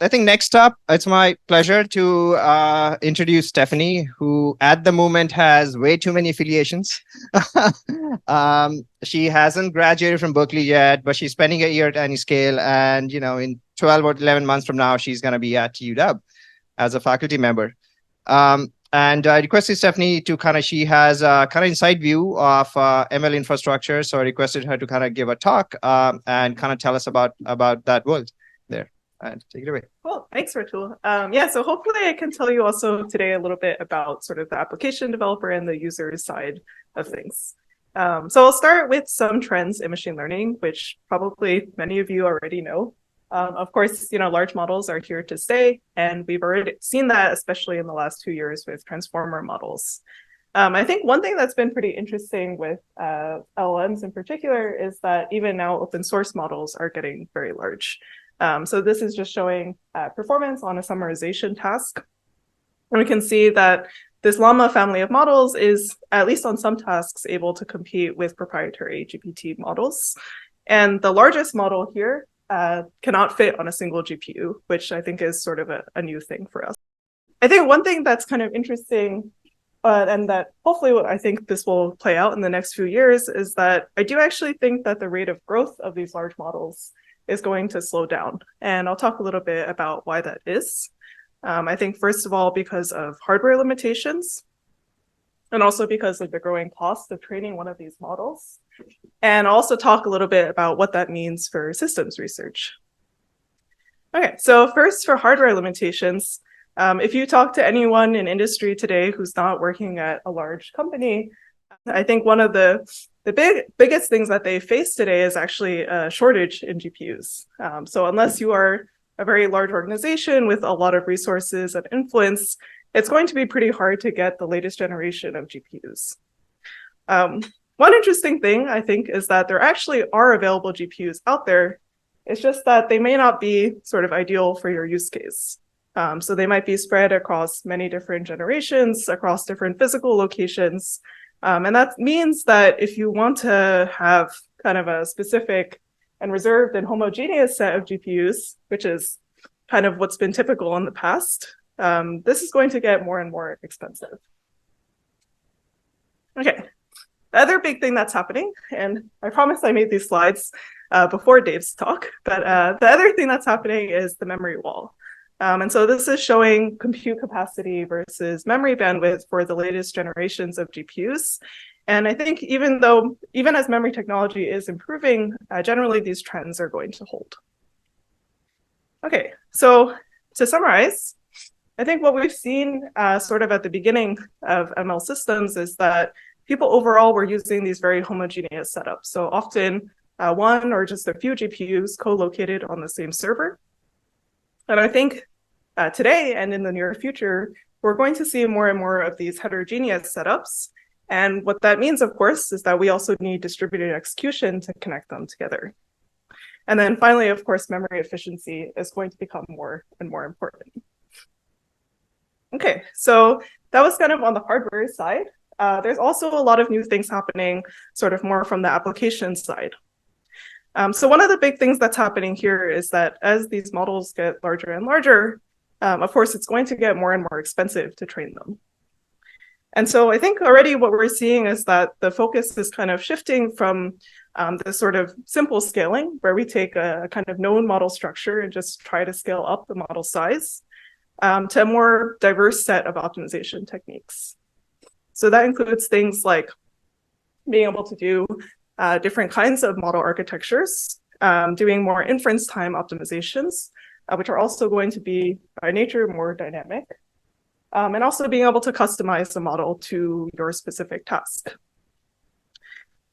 I think next up, it's my pleasure to introduce Stephanie, who at the moment has way too many affiliations. She hasn't graduated from Berkeley yet, but she's spending a year at Anyscale, and in 12 or 11 months from now, she's going to be at UW as a faculty member. And I requested Stephanie to she has a kind of inside view of ML infrastructure. So I requested her to kind of give a talk and kind of tell us about that world there. And take it away. Cool. Thanks, Ratul. So hopefully I can tell you also today a little bit about sort of the application developer and the user side of things. So I'll start with some trends in machine learning, which probably many of you already know. Of course, large models are here to stay, and we've already seen that, especially in the last 2 years with transformer models. I think one thing that's been pretty interesting with LLMs in particular is that even now open source models are getting very large. So this is just showing performance on a summarization task. And we can see that this Llama family of models is, at least on some tasks, able to compete with proprietary GPT models. And the largest model here cannot fit on a single GPU, which I think is sort of a new thing for us. I think one thing that's kind of interesting, and that hopefully I think this will play out in the next few years, is that I do actually think that the rate of growth of these large models is going to slow down. And I'll talk a little bit about why that is. I think, first of all, because of hardware limitations, and also because of the growing cost of training one of these models. And I'll also talk a little bit about what that means for systems research. Okay, so first for hardware limitations, if you talk to anyone in industry today who's not working at a large company, I think one of the biggest things that they face today is actually a shortage in GPUs. So unless you are a very large organization with a lot of resources and influence, it's going to be pretty hard to get the latest generation of GPUs. One interesting thing, I think, is that there actually are available GPUs out there. It's just that they may not be sort of ideal for your use case. So they might be spread across many different generations, across different physical locations. And that means that if you want to have kind of a specific and reserved and homogeneous set of GPUs, which is kind of what's been typical in the past, this is going to get more and more expensive. Okay, the other big thing that's happening, and I promise I made these slides before Dave's talk, but the other thing that's happening is the memory wall. And so this is showing compute capacity versus memory bandwidth for the latest generations of GPUs. And I think even as memory technology is improving, generally these trends are going to hold. Okay, so to summarize, I think what we've seen sort of at the beginning of ML systems is that people overall were using these very homogeneous setups. So often one or just a few GPUs co-located on the same server. And I think today and in the near future, we're going to see more and more of these heterogeneous setups. And what that means, of course, is that we also need distributed execution to connect them together. And then finally, of course, memory efficiency is going to become more and more important. Okay, so that was kind of on the hardware side. There's also a lot of new things happening sort of more from the application side. So one of the big things that's happening here is that as these models get larger and larger, of course, it's going to get more and more expensive to train them. And so I think already what we're seeing is that the focus is kind of shifting from the sort of simple scaling, where we take a kind of known model structure and just try to scale up the model size, to a more diverse set of optimization techniques. So that includes things like being able to do different kinds of model architectures, doing more inference time optimizations, which are also going to be by nature more dynamic, and also being able to customize the model to your specific task.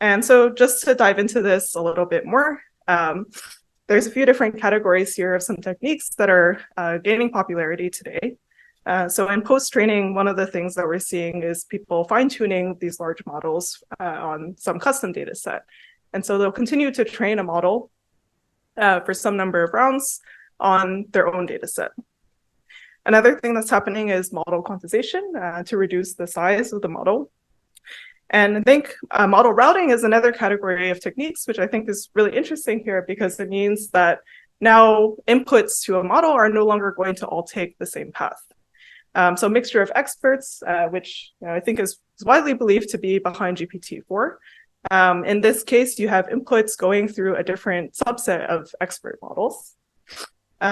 And so just to dive into this a little bit more, there's a few different categories here of some techniques that are gaining popularity today. So in post-training, one of the things that we're seeing is people fine-tuning these large models on some custom data set. And so they'll continue to train a model for some number of rounds on their own data set. Another thing that's happening is model quantization to reduce the size of the model. And I think model routing is another category of techniques, which I think is really interesting here because it means that now inputs to a model are no longer going to all take the same path. So a mixture of experts, which I think is widely believed to be behind GPT-4. In this case, you have inputs going through a different subset of expert models.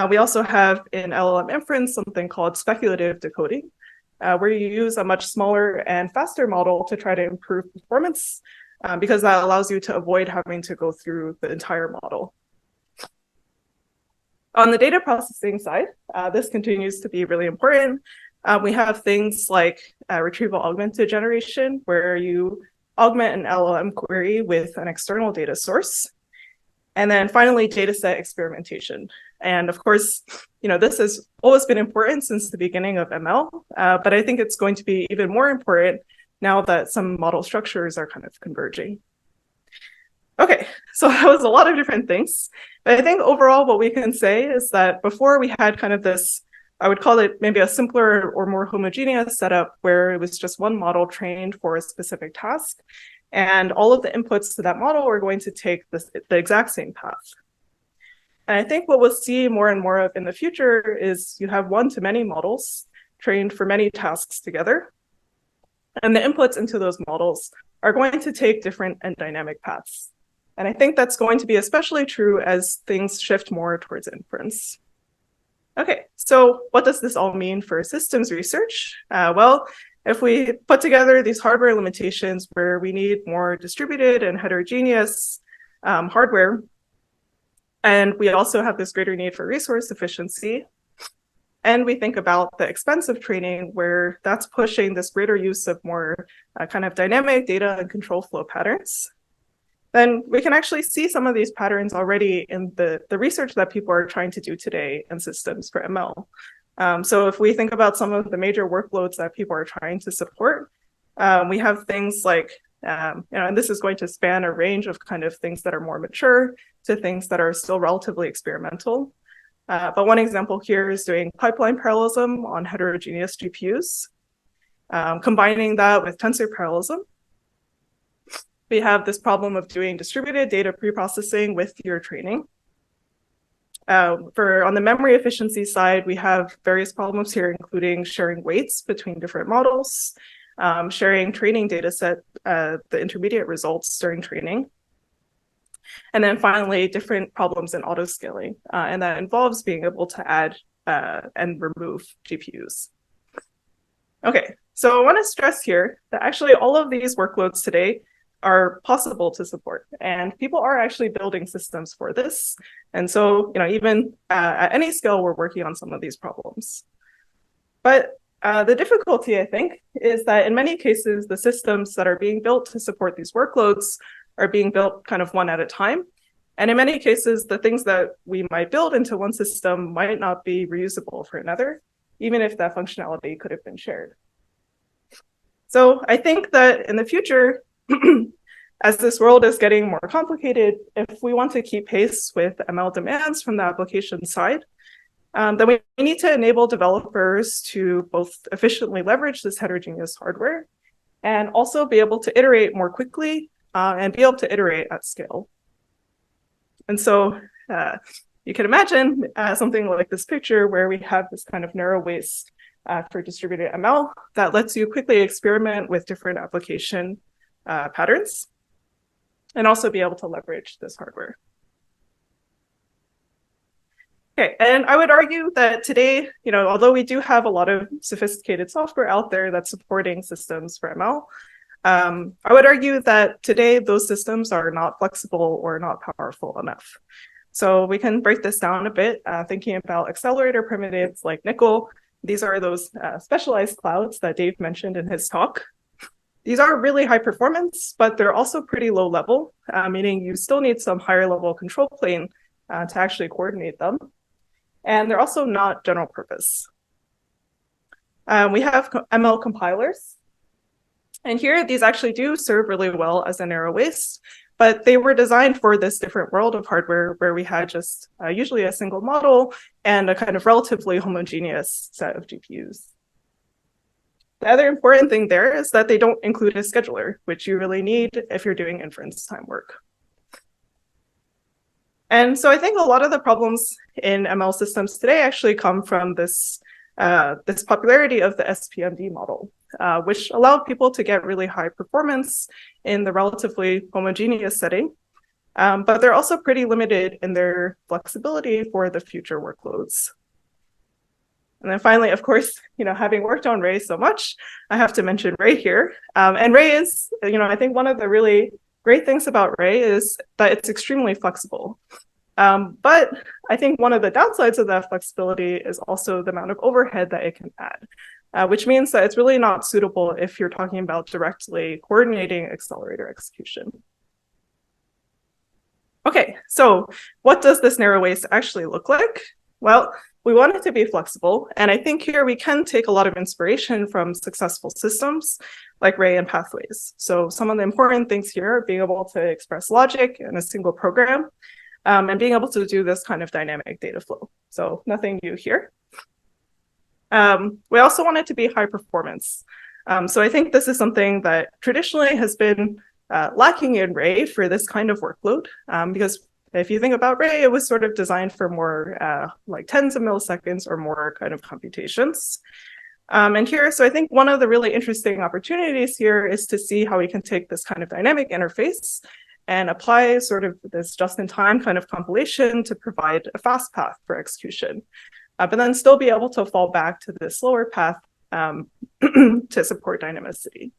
We also have in LLM inference something called speculative decoding, where you use a much smaller and faster model to try to improve performance, because that allows you to avoid having to go through the entire model. On the data processing side, this continues to be really important. We have things like retrieval augmented generation, where you augment an LLM query with an external data source. And then finally, dataset experimentation. And of course, this has always been important since the beginning of ML, but I think it's going to be even more important now that some model structures are kind of converging. Okay, so that was a lot of different things. But I think overall what we can say is that before we had kind of this, I would call it maybe a simpler or more homogeneous setup where it was just one model trained for a specific task. And all of the inputs to that model are going to take the exact same path. And I think what we'll see more and more of in the future is you have one-to-many models trained for many tasks together. And the inputs into those models are going to take different and dynamic paths. And I think that's going to be especially true as things shift more towards inference. Okay, so what does this all mean for systems research? Well, if we put together these hardware limitations where we need more distributed and heterogeneous hardware, and we also have this greater need for resource efficiency, and we think about the expense of training where that's pushing this greater use of more kind of dynamic data and control flow patterns, then we can actually see some of these patterns already in the research that people are trying to do today in systems for ML. So if we think about some of the major workloads that people are trying to support, we have things like, and this is going to span a range of kind of things that are more mature to things that are still relatively experimental. But one example here is doing pipeline parallelism on heterogeneous GPUs, combining that with tensor parallelism. We have this problem of doing distributed data preprocessing with your training. On the memory efficiency side, we have various problems here, including sharing weights between different models, sharing training data set, the intermediate results during training. And then finally, different problems in autoscaling, and that involves being able to add and remove GPUs. Okay, so I want to stress here that actually all of these workloads today are possible to support, and people are actually building systems for this. And so, even at Anyscale, we're working on some of these problems. But the difficulty, I think, is that in many cases, the systems that are being built to support these workloads are being built kind of one at a time. And in many cases, the things that we might build into one system might not be reusable for another, even if that functionality could have been shared. So I think that in the future, as this world is getting more complicated, if we want to keep pace with ML demands from the application side, then we need to enable developers to both efficiently leverage this heterogeneous hardware and also be able to iterate more quickly and be able to iterate at scale. And so you can imagine something like this picture where we have this kind of narrow waist for distributed ML that lets you quickly experiment with different application patterns and also be able to leverage this hardware. Okay, and I would argue that today, although we do have a lot of sophisticated software out there that's supporting systems for ML, I would argue that today those systems are not flexible or not powerful enough. So we can break this down a bit, thinking about accelerator primitives like Nickel. These are those specialized clouds that Dave mentioned in his talk. These are really high performance, but they're also pretty low level, meaning you still need some higher level control plane to actually coordinate them. And they're also not general purpose. We have ML compilers. And here, these actually do serve really well as a narrow waist, but they were designed for this different world of hardware where we had just usually a single model and a kind of relatively homogeneous set of GPUs. The other important thing there is that they don't include a scheduler, which you really need if you're doing inference time work. And so I think a lot of the problems in ML systems today actually come from this popularity of the SPMD model, which allowed people to get really high performance in the relatively homogeneous setting. But they're also pretty limited in their flexibility for the future workloads. And then finally, of course, having worked on Ray so much, I have to mention Ray here. And Ray is, I think one of the really great things about Ray is that it's extremely flexible. But I think one of the downsides of that flexibility is also the amount of overhead that it can add, which means that it's really not suitable if you're talking about directly coordinating accelerator execution. Okay, so what does this narrow waist actually look like? Well, we want it to be flexible. And I think here we can take a lot of inspiration from successful systems like Ray and pathways. So some of the important things here are being able to express logic in a single program, and being able to do this kind of dynamic data flow. So nothing new here. We also want it to be high performance. So I think this is something that traditionally has been lacking in Ray for this kind of workload, because if you think about Ray, it was sort of designed for more like tens of milliseconds or more kind of computations. And here, so I think one of the really interesting opportunities here is to see how we can take this kind of dynamic interface and apply sort of this just-in-time kind of compilation to provide a fast path for execution, but then still be able to fall back to the slower path to support dynamicity.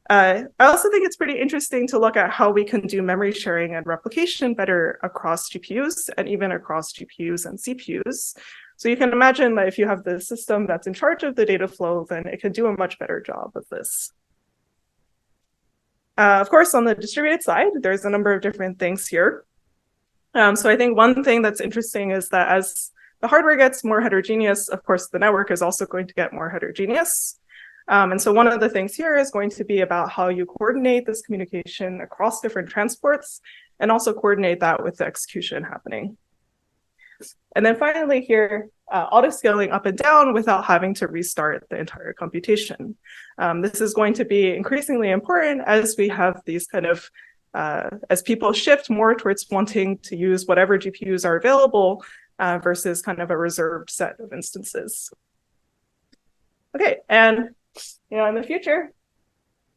I also think it's pretty interesting to look at how we can do memory sharing and replication better across GPUs and even across GPUs and CPUs. So you can imagine that if you have the system that's in charge of the data flow, then it can do a much better job of this. Of course, on the distributed side, there's a number of different things here. So I think one thing that's interesting is that as the hardware gets more heterogeneous, of course, the network is also going to get more heterogeneous. And so one of the things here is going to be about how you coordinate this communication across different transports and also coordinate that with the execution happening. And then finally here, auto-scaling up and down without having to restart the entire computation. This is going to be increasingly important as we have these kind of, as people shift more towards wanting to use whatever GPUs are available versus kind of a reserved set of instances. Okay, and in the future,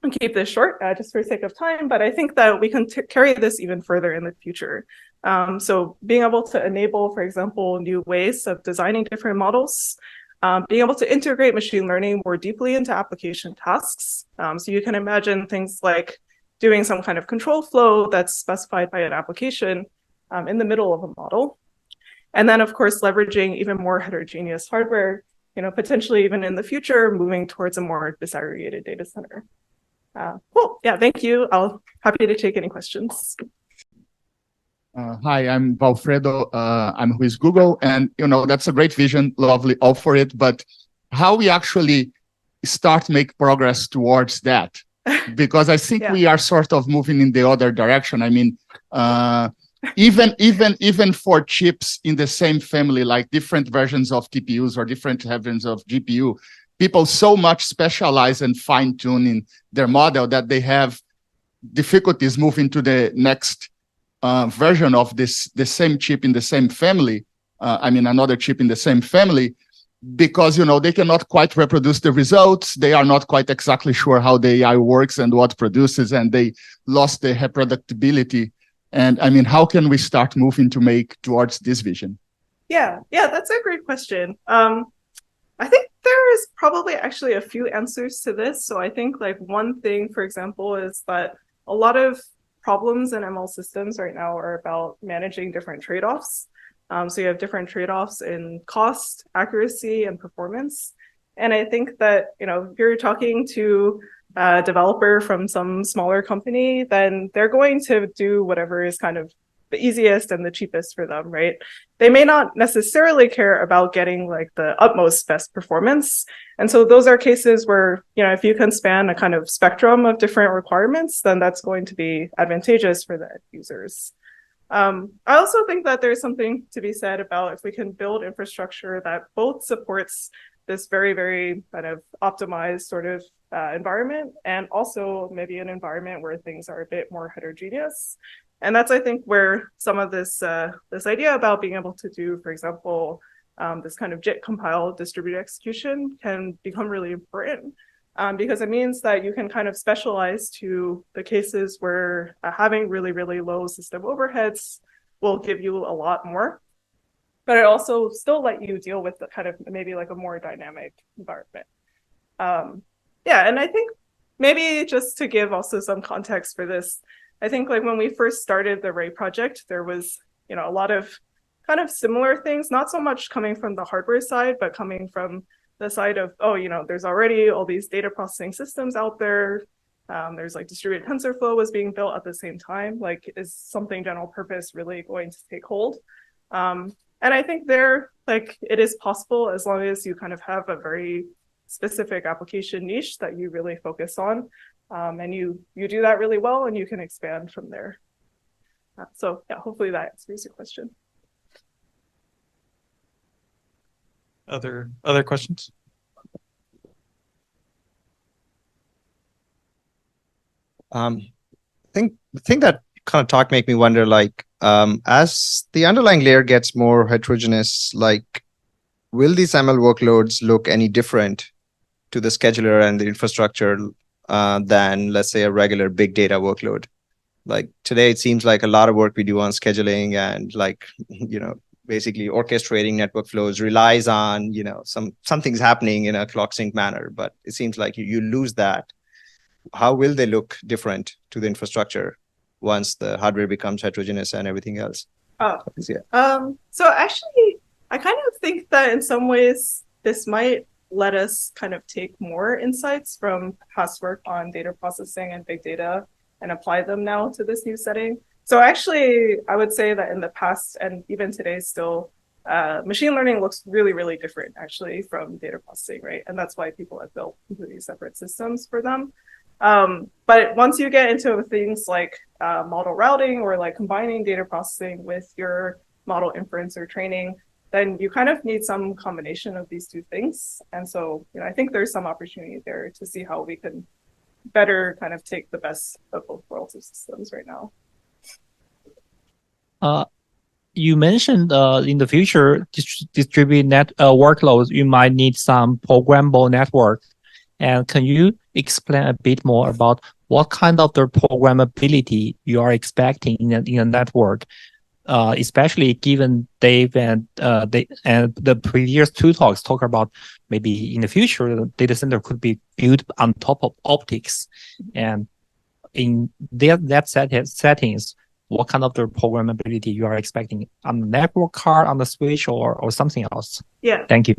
I'll keep this short just for the sake of time, but I think that we can carry this even further in the future. So being able to enable, for example, new ways of designing different models, being able to integrate machine learning more deeply into application tasks. So you can imagine things like doing some kind of control flow that's specified by an application in the middle of a model. And then, of course, leveraging even more heterogeneous hardware, potentially even in the future, moving towards a more disaggregated data center. Cool. Yeah, thank you. I'll happy to take any questions. Hi, I'm Valfredo. I'm with Google, and that's a great vision, lovely, all for it. But how we actually start make progress towards that? Because I think we are sort of moving in the other direction. I mean, even for chips in the same family, like different versions of TPUs or different versions of GPU, people so much specialize and fine tune in their model that they have difficulties moving to the next version of the same chip in the same family. Another chip in the same family, because they cannot quite reproduce the results. They are not quite exactly sure how the AI works and what produces, and they lost the reproducibility. And how can we start moving to make towards this vision? Yeah, that's a great question. I think there is probably actually a few answers to this. So I think like one thing, for example, is that a lot of problems in ML systems right now are about managing different trade-offs. So you have different trade-offs in cost, accuracy, and performance. And I think that, if you're talking to a developer from some smaller company, then they're going to do whatever is kind of the easiest and the cheapest for them, right? They may not necessarily care about getting like the utmost best performance. And so those are cases where, if you can span a kind of spectrum of different requirements, then that's going to be advantageous for the end users. I also think that there's something to be said about if we can build infrastructure that both supports this very, very kind of optimized sort of environment, and also maybe an environment where things are a bit more heterogeneous. And that's, I think, where some of this this idea about being able to do, for example, this kind of JIT compile distributed execution can become really important, because it means that you can kind of specialize to the cases where having really, really low system overheads will give you a lot more, but it also still let you deal with the kind of maybe like a more dynamic environment. Yeah, and I think maybe just to give also some context for this, I think like when we first started the Ray project, there was, you know, a lot of kind of similar things, not so much coming from the hardware side, but coming from the side of, oh, you know, there's already all these data processing systems out there. There's like distributed TensorFlow was being built at the same time. Like, is something general purpose really going to take hold? And I think there, like, it is possible as long as you kind of have a very specific application niche that you really focus on, and you do that really well, and you can expand from there. So yeah, hopefully that answers your question. Other questions? I think the thing that kind of talk make me wonder, like, as the underlying layer gets more heterogeneous, like, will these ML workloads look any different to the scheduler and the infrastructure than, let's say, a regular big data workload? Like today, it seems like a lot of work we do on scheduling and like, you know, basically orchestrating network flows relies on, you know, something's happening in a clock sync manner, but it seems like you lose that. How will they look different to the infrastructure once the hardware becomes heterogeneous and everything else? Oh, yeah. So actually, I kind of think that in some ways, this might let us kind of take more insights from past work on data processing and big data and apply them now to this new setting. So actually, I would say that in the past and even today still, machine learning looks really, really different actually from data processing, right? And that's why people have built completely separate systems for them. But once you get into things like model routing or like combining data processing with your model inference or training, then you kind of need some combination of these two things. And so, you know, I think there's some opportunity there to see how we can better kind of take the best of both worlds of systems right now. You mentioned in the future distributed workloads, you might need some programmable network. And can you explain a bit more about what kind of the programmability you are expecting in a network, especially given Dave and the previous two talks talk about maybe in the future the data center could be built on top of optics, and in that settings, what kind of the programmability you are expecting on the network card, on the switch, or something else? Yeah. Thank you.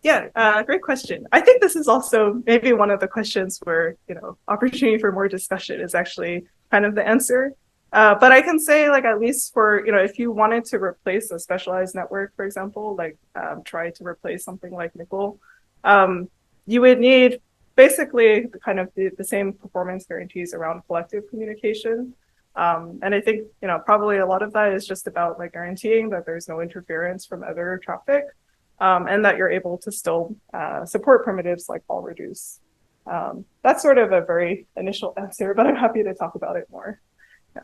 Yeah, great question. I think this is also maybe one of the questions where, you know, opportunity for more discussion is actually kind of the answer. But I can say, like, at least for, you know, if you wanted to replace a specialized network, for example, like try to replace something like nickel, you would need basically kind of the same performance guarantees around collective communication. And I think, you know, probably a lot of that is just about like guaranteeing that there's no interference from other traffic, and that you're able to still support primitives like ball reduce. That's sort of a very initial answer, but I'm happy to talk about it more. Yeah.